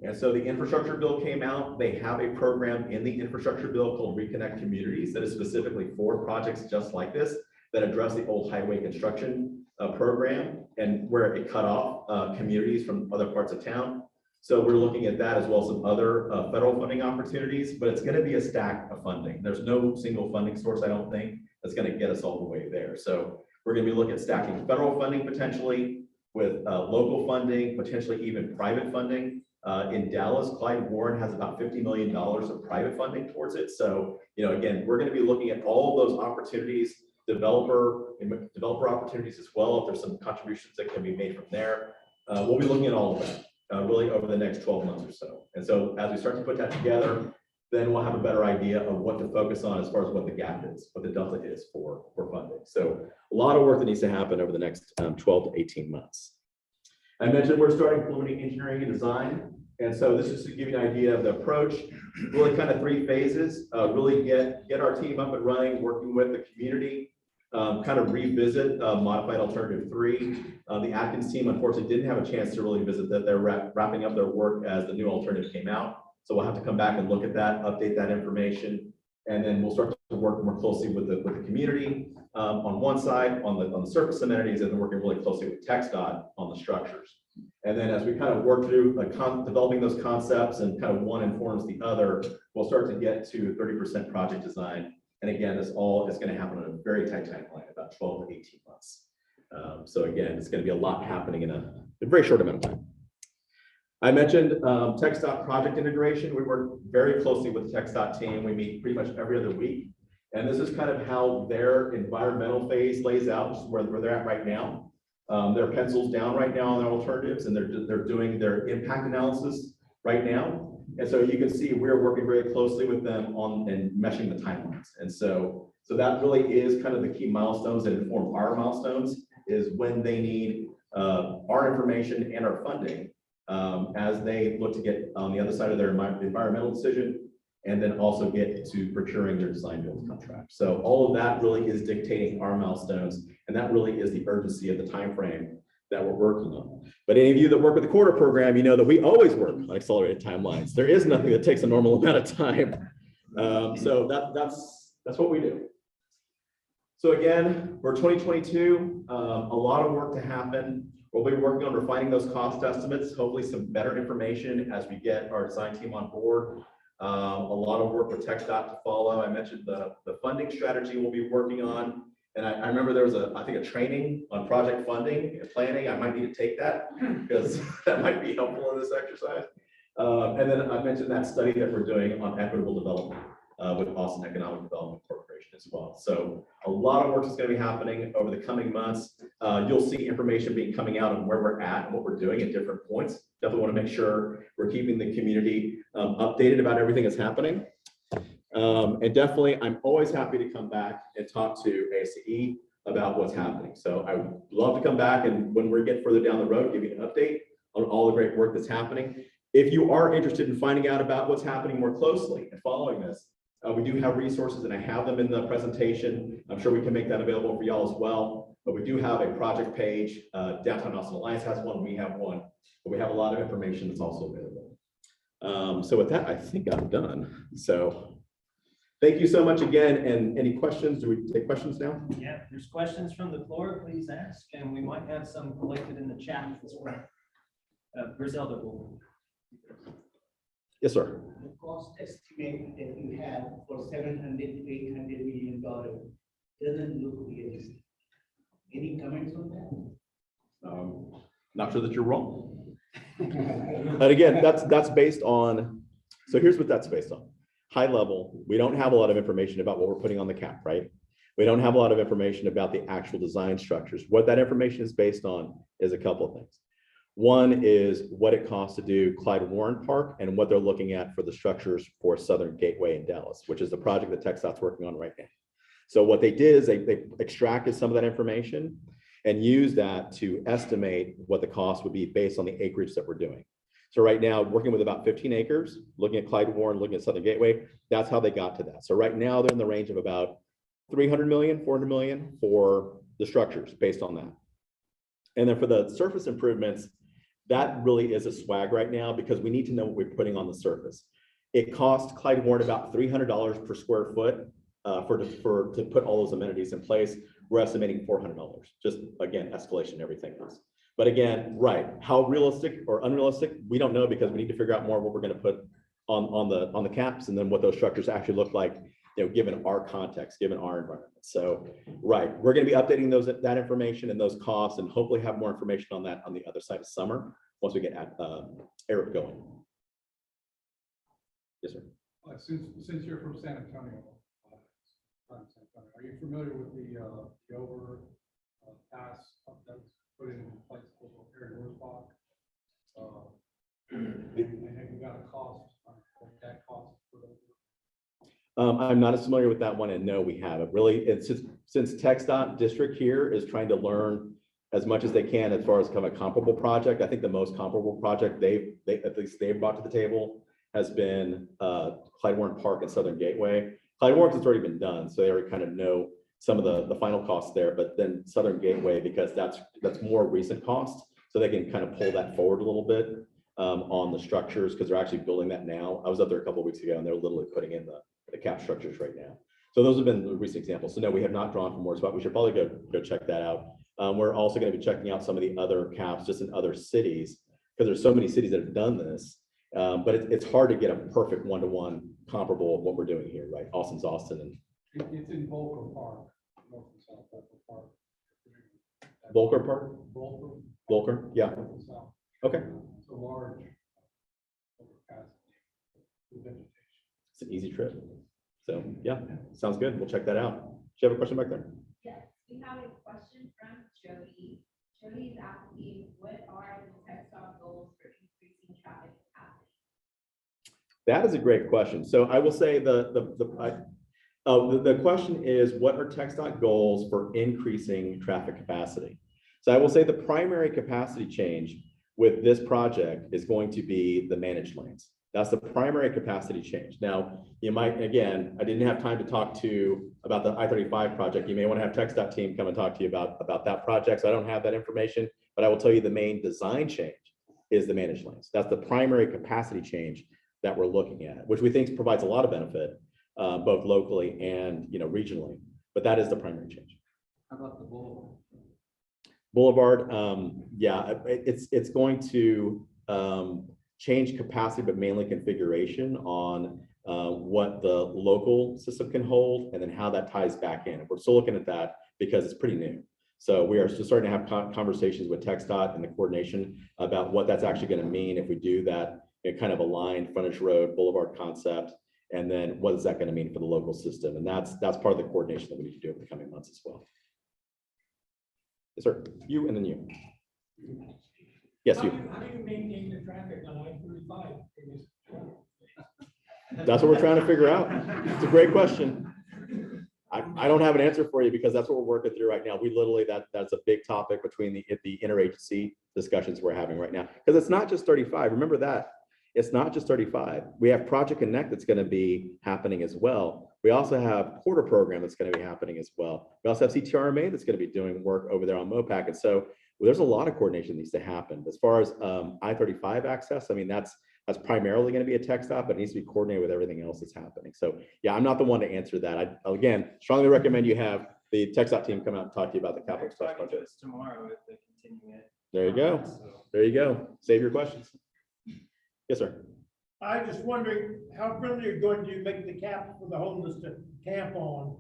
And so the infrastructure bill came out. They have a program in the infrastructure bill called Reconnect Communities that is specifically for projects just like this that address the old highway construction program and where it cut off communities from other parts of town. So we're looking at that as well as some other federal funding opportunities, but it's going to be a stack of funding. There's no single funding source, I don't think, that's going to get us all the way there. So we're going to be looking at stacking federal funding potentially with local funding, potentially even private funding. In Dallas, Clyde-Warren has about $50 million of private funding towards it. So, you know, again, we're going to be looking at all of those opportunities, developer opportunities as well. If there's some contributions that can be made from there, we'll be looking at all of that. Really over the next 12 months or so. And so as we start to put that together, then we'll have a better idea of what to focus on as far as what the gap is, what the delta is for funding. So a lot of work that needs to happen over the next 12 to 18 months. I mentioned we're starting preliminary engineering and design. And so this is to give you an idea of the approach, really kind of 3 phases, really get our team up and running, working with the community, kind of revisit modified alternative 3. The Atkins team unfortunately didn't have a chance to really visit that. They're wrapping up their work as the new alternative came out. So we'll have to come back and look at that, update that information, and then we'll start to work more closely with the community on one side, on the surface amenities, and then working really closely with Txdot on the structures. And then as we kind of work through developing those concepts and kind of one informs the other, we'll start to get to 30% project design. And again, this all is going to happen on a very tight timeline, about 12 to 18 months. So again, it's going to be a lot happening in a very short amount of time. I mentioned Txdot project integration. We work very closely with the Txdot team. We meet pretty much every other week. And this is kind of how their environmental phase lays out, which is where they're at right now. They're pencils down right now on their alternatives, and they're doing their impact analysis right now. And so you can see we're working very closely with them on and meshing the timelines. And so that really is kind of the key milestones that inform our milestones, is when they need our information and our funding as they look to get on the other side of their environmental decision, and then also get to procuring their design build contract. So all of that really is dictating our milestones, and that really is the urgency of the time frame that we're working on. But any of you that work with the quarter program, you know that we always work on accelerated timelines. There is nothing that takes a normal amount of time. So that's what we do. So again, for 2022, a lot of work to happen. We'll be working on refining those cost estimates, hopefully some better information as we get our design team on board. A lot of work with Txdot to follow. I mentioned the funding strategy we'll be working on. And I remember there was I think a training on project funding and planning. I might need to take that because that might be helpful in this exercise. And then I mentioned that study that we're doing on equitable development with Austin Economic Development Corporation as well. So a lot of work is going to be happening over the coming months. You'll see information coming out on where we're at and what we're doing at different points. Definitely want to make sure we're keeping the community updated about everything that's happening. And definitely, I'm always happy to come back and talk to ASCE about what's happening. So I would love to come back and when we get further down the road, give you an update on all the great work that's happening. If you are interested in finding out about what's happening more closely and following this, we do have resources, and I have them in the presentation. I'm sure we can make that available for y'all as well. But we do have a project page. Downtown Austin Alliance has one. We have one. But we have a lot of information that's also available. So with that, I think I'm done. So thank you so much again. And any questions? Do we take questions now? Yeah, if there's questions from the floor, please ask, and we might have some collected in the chat as well. Griselda will. Yes, sir. The cost estimate that you have for $700 to $800 million doesn't look realistic. Any comments on that? Not sure that you're wrong. But again, that's based on, so here's what that's based on. High level, we don't have a lot of information about what we're putting on the cap, right? We don't have a lot of information about the actual design structures. What that information is based on is a couple of things. One is what it costs to do Clyde Warren Park and what they're looking at for the structures for Southern Gateway in Dallas, which is the project that Txdot's working on right now. So what they did is they extracted some of that information and used that to estimate what the cost would be based on the acreage that we're doing. So right now, working with about 15 acres, looking at Clyde Warren, looking at Southern Gateway, that's how they got to that. So right now they're in the range of about 300 million, 400 million for the structures based on that. And then for the surface improvements, that really is a swag right now because we need to know what we're putting on the surface. It cost Clyde Warren about $300 per square foot to put all those amenities in place. We're estimating $400, just again, escalation, everything else. But again, right, how realistic or unrealistic, we don't know because we need to figure out more what we're going to put on the caps and then what those structures actually look like, you know, given our context, given our environment. So, right, we're going to be updating that information and those costs and hopefully have more information on that on the other side of summer once we get Eric going. Yes, sir. Since you're from San Antonio, are you familiar with the overpass that's put in place for Harry Park? And have you got a cost on that cost for those? I'm not as familiar with that one, and no, we haven't. Really, it's just since Txdot district here is trying to learn as much as they can as far as kind of a comparable project. I think the most comparable project they at least they've brought to the table has been Clyde Warren Park and Southern Gateway. Clyde Warren has already been done, so they already kind of know some of the final costs there, but then Southern Gateway, because that's more recent cost. So they can kind of pull that forward a little bit on the structures, because they're actually building that now. I was up there a couple of weeks ago and they're literally putting in the cap structures right now. So those have been the recent examples. So no, we have not drawn from more spot. We should probably go check that out. We're also going to be checking out some of the other caps just in other cities, because there's so many cities that have done this. But it's hard to get a perfect one-to-one comparable of what we're doing here, right? Austin's Austin. And It's in Volker Park, north and south Volker Park. Volker Park? Volker, yeah. North and south. Okay. It's a large vegetation. It's an easy trip. So yeah, sounds good. We'll check that out. Do you have a question back there? Yes, we have a question from Jody. Jody is asking, what are the Txdot goals for increasing traffic capacity? That is a great question. So I will say the question is, what are Txdot goals for increasing traffic capacity? So I will say the primary capacity change with this project is going to be the managed lanes. That's the primary capacity change. Now, you might, again, I didn't have time to talk to about the I-35 project. You may want to have Txdot team come and talk to you about that project. So I don't have that information, but I will tell you the main design change is the managed lanes. That's the primary capacity change that we're looking at, which we think provides a lot of benefit, both locally and regionally. But that is the primary change. How about the boulevard? Boulevard, yeah, it's going to change capacity, but mainly configuration on what the local system can hold, and then how that ties back in. We're still looking at that because it's pretty new. So we are just starting to have conversations with Txdot and the coordination about what that's actually going to mean if we do that kind of aligned frontage road boulevard concept, and then what is that going to mean for the local system? And that's part of the coordination that we need to do over the coming months as well. Yes, sir. You and then you. Yes, you. How do you maintain the traffic on I-35? That's what we're trying to figure out. It's a great question. I don't have an answer for you, because that's what we're working through right now. We literally, that's a big topic between the interagency discussions we're having right now. Because it's not just 35. Remember that. It's not just 35. We have Project Connect that's going to be happening as well. We also have Porter program that's going to be happening as well. We also have CTRMA that's going to be doing work over there on MOPAC. And so there's a lot of coordination that needs to happen. As far as I-35 access, I mean, that's primarily going to be a Txdot, but it needs to be coordinated with everything else that's happening. So yeah, I'm not the one to answer that. I again strongly recommend you have the Txdot team come out and talk to you about the capital expense budget tomorrow at the continuing ed. There you go. There you go. Save your questions. Yes, sir. I was just wondering, how friendly are you going to make the cap for the homeless to camp on?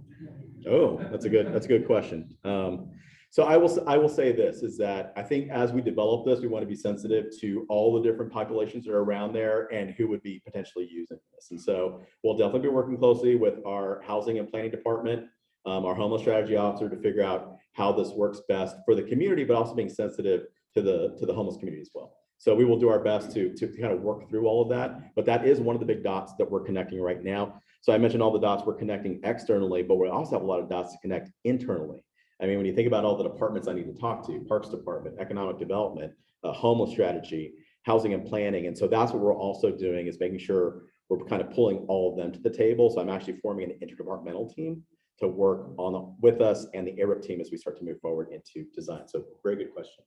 Oh, that's a good question. So I will say this, is that I think as we develop this, we want to be sensitive to all the different populations that are around there and who would be potentially using this. And so we'll definitely be working closely with our housing and planning department, our homeless strategy officer, to figure out how this works best for the community, but also being sensitive to the homeless community as well. So we will do our best to kind of work through all of that, but that is one of the big dots that we're connecting right now. So I mentioned all the dots we're connecting externally, but we also have a lot of dots to connect internally. I mean, when you think about all the departments I need to talk to, Parks Department, Economic Development, homeless strategy, housing and planning. And so that's what we're also doing, is making sure we're kind of pulling all of them to the table. So I'm actually forming an interdepartmental team to work on with us and the ARIP team as we start to move forward into design. So very good question.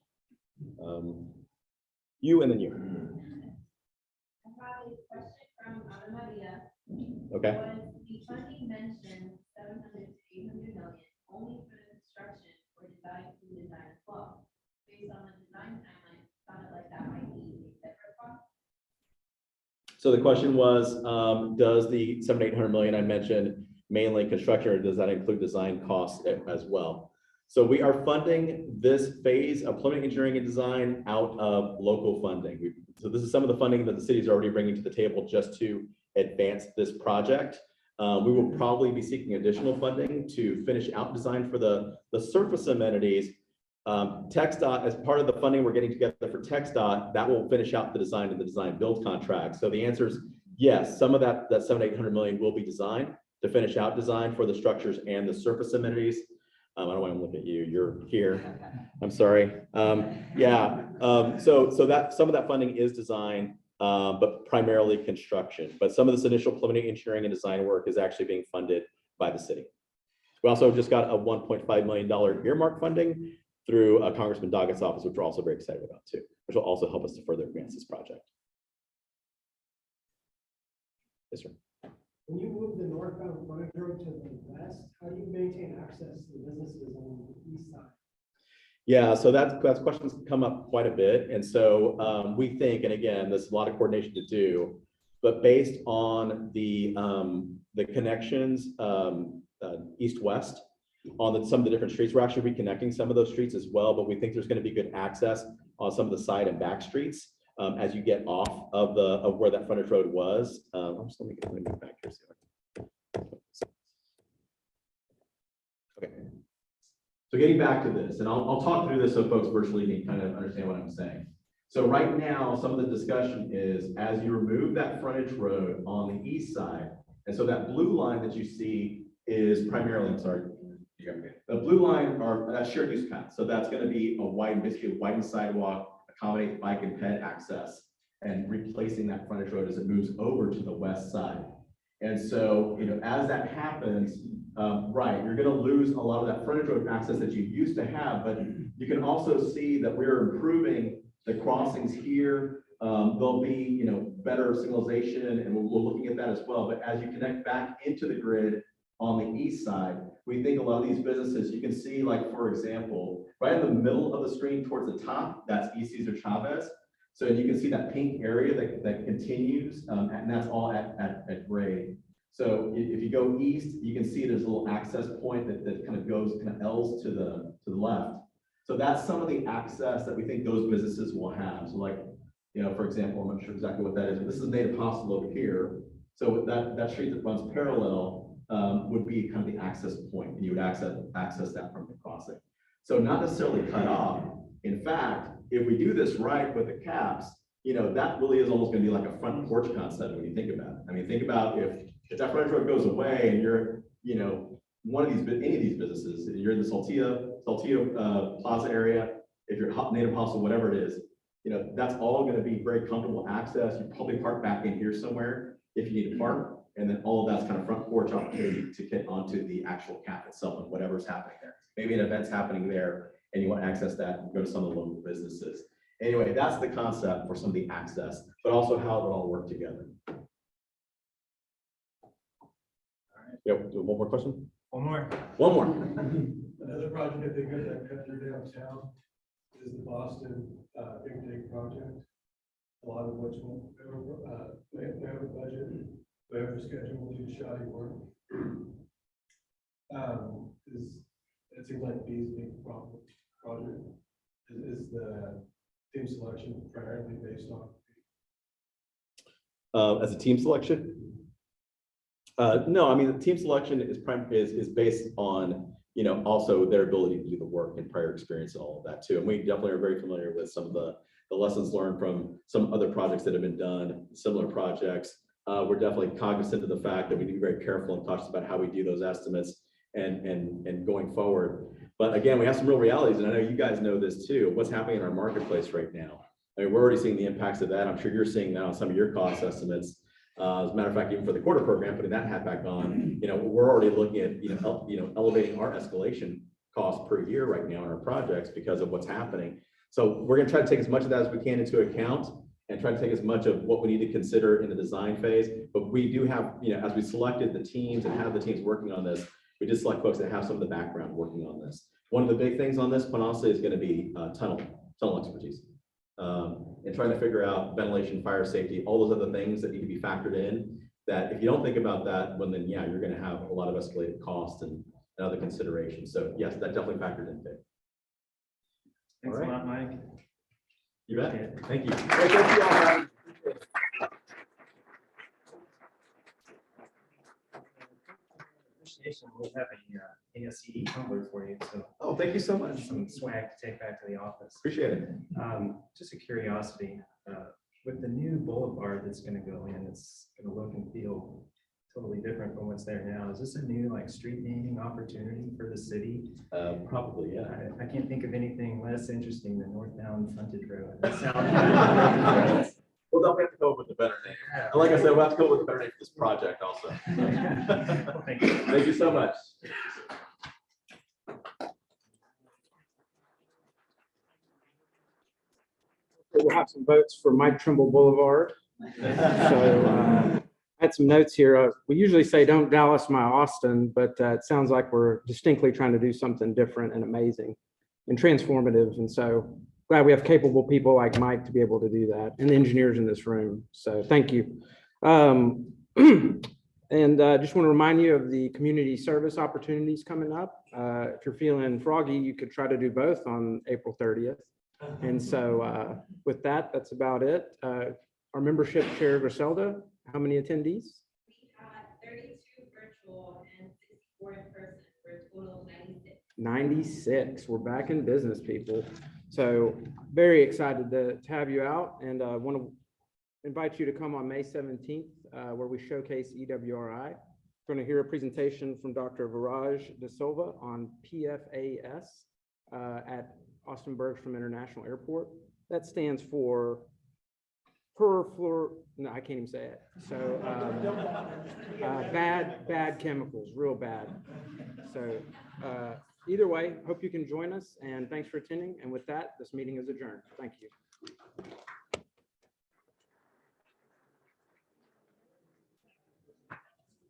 You and then you. I have a question from Ana Maria. Okay. Was the funding mentioned 700 to 800 million only for the construction or design to design as well? Based on the design timeline, it sounded like that might be a separate cost. So the question was, does the 700 to 800 million I mentioned mainly construction, or does that include design costs as well? So we are funding this phase of preliminary engineering and design out of local funding. So this is some of the funding that the city is already bringing to the table just to advance this project. We will probably be seeking additional funding to finish out design for the surface amenities. Txdot, as part of the funding we're getting together for Txdot, that will finish out the design and the design build contract. So the answer is yes, some of that 700 to 800 million will be designed to finish out design for the structures and the surface amenities. I don't want to look at you, you're here. I'm sorry. Yeah, so that some of that funding is design, but primarily construction. But some of this initial preliminary engineering and design work is actually being funded by the city. We also just got a $1.5 million earmark funding through Congressman Doggett's office, which we're also very excited about too, which will also help us to further advance this project. Yes, sir. When you move the northbound frontage road to the west, how do you maintain access to the businesses on the east side? Yeah, so that's questions come up quite a bit. And so we think, and again, there's a lot of coordination to do, but based on the connections east-west on some of the different streets, we're actually reconnecting some of those streets as well, but we think there's going to be good access on some of the side and back streets as you get off of where that frontage road was. I'm just let me get back here. Okay. So getting back to this, and I'll talk through this so folks virtually can kind of understand what I'm saying. So right now, some of the discussion is as you remove that frontage road on the east side, and so that blue line that you see is primarily, I'm sorry, the blue line are that's shared use path. So that's going to be basically a widened sidewalk, accommodate bike and ped access, and replacing that frontage road as it moves over to the west side. And so, as that happens, right, you're going to lose a lot of that frontage road access that you used to have, but you can also see that we're improving the crossings here. There'll be, better signalization, and we're looking at that as well. But as you connect back into the grid on the east side, we think a lot of these businesses, you can see, like, for example, right in the middle of the screen towards the top, that's E. Cesar Chavez. So you can see that pink area that continues, and that's all at grade. So if you go east, you can see there's a little access point that kind of goes, kind of L's to the left. So that's some of the access that we think those businesses will have. So like, for example, I'm not sure exactly what that is, but this is Native Hostel over here. So that street that runs parallel would be kind of the access point, and you would access that from the crossing. So not necessarily cut off. In fact, if we do this right with the caps, that really is almost going to be like a front porch concept when you think about it. I mean, think about if that frontage road goes away and you're, one of these, any of these businesses, you're in the Saltillo Plaza area, if you're Native Hostel, whatever it is, that's all going to be very comfortable access. You probably park back in here somewhere if you need to park, and then all of that's kind of front porch opportunity to get onto the actual cap itself and whatever's happening there. Maybe an event's happening there and you want to access that and go to some of the local businesses. Anyway, that's the concept for some of the access, but also how it all work together. Yep, do one more question? One more. One more. Another project I think that cut through downtown is the Boston Big Dig project. A lot of which will they have a budget, they have a schedule, do shoddy work. It seems like these big project is the team selection primarily based on as a team selection? No, I mean, the team selection is based on, also their ability to do the work and prior experience and all of that too. And we definitely are very familiar with some of the lessons learned from some other projects that have been done, similar projects. We're definitely cognizant of the fact that we need to be very careful and cautious about how we do those estimates and going forward. But again, we have some real realities, and I know you guys know this too. What's happening in our marketplace right now? I mean, we're already seeing the impacts of that. I'm sure you're seeing that on some of your cost estimates. As a matter of fact, even for the quarter program, putting that hat back on, we're already looking at, elevating our escalation costs per year right now in our projects because of what's happening. So we're going to try to take as much of that as we can into account and try to take as much of what we need to consider in the design phase. But we do have, as we selected the teams and have the teams working on this, we did select folks that have some of the background working on this. One of the big things on this, quite honestly, is going to be tunnel expertise. And trying to figure out ventilation, fire safety, all those other things that need to be factored in, that if you don't think about that, well, then yeah, you're going to have a lot of escalated costs and other considerations. So yes, that definitely factored in. Thanks a lot, Mike. You bet. Thank you. Hey, thank you all. We'll have a ASCE tumbler for you. So, oh, thank you so much. Some swag to take back to the office. Appreciate it. Just a curiosity, with the new boulevard that's going to go in, it's going to look and feel totally different from what's there now. Is this a new street naming opportunity for the city? Probably, yeah. I can't think of anything less interesting than Northbound frontage road. That We'll definitely have to go with the better name. And like I said, we'll have to go with the better name for this project also. Well, thank you. Thank you so much. We'll have some votes for Mike Trimble Boulevard. So I had some notes here. We usually say don't Dallas my Austin, but it sounds like we're distinctly trying to do something different and amazing and transformative. And so glad we have capable people like Mike to be able to do that, and the engineers in this room. So thank you. And just want to remind you of the community service opportunities coming up. If you're feeling froggy, you could try to do both on April 30th. And so with that, that's about it. Our membership chair, Griselda, how many attendees? We had 32 virtual and 64 in person for a total of 96. 96. We're back in business, people. So very excited to have you out, and want to invite you to come on May 17th, where we showcase EWRI. We're going to hear a presentation from Dr. Viraj De Silva on PFAS at Austin Bergstrom International Airport. That stands for no, I can't even say it. So bad chemicals, real bad. So either way, hope you can join us, and thanks for attending. And with that, this meeting is adjourned. Thank you.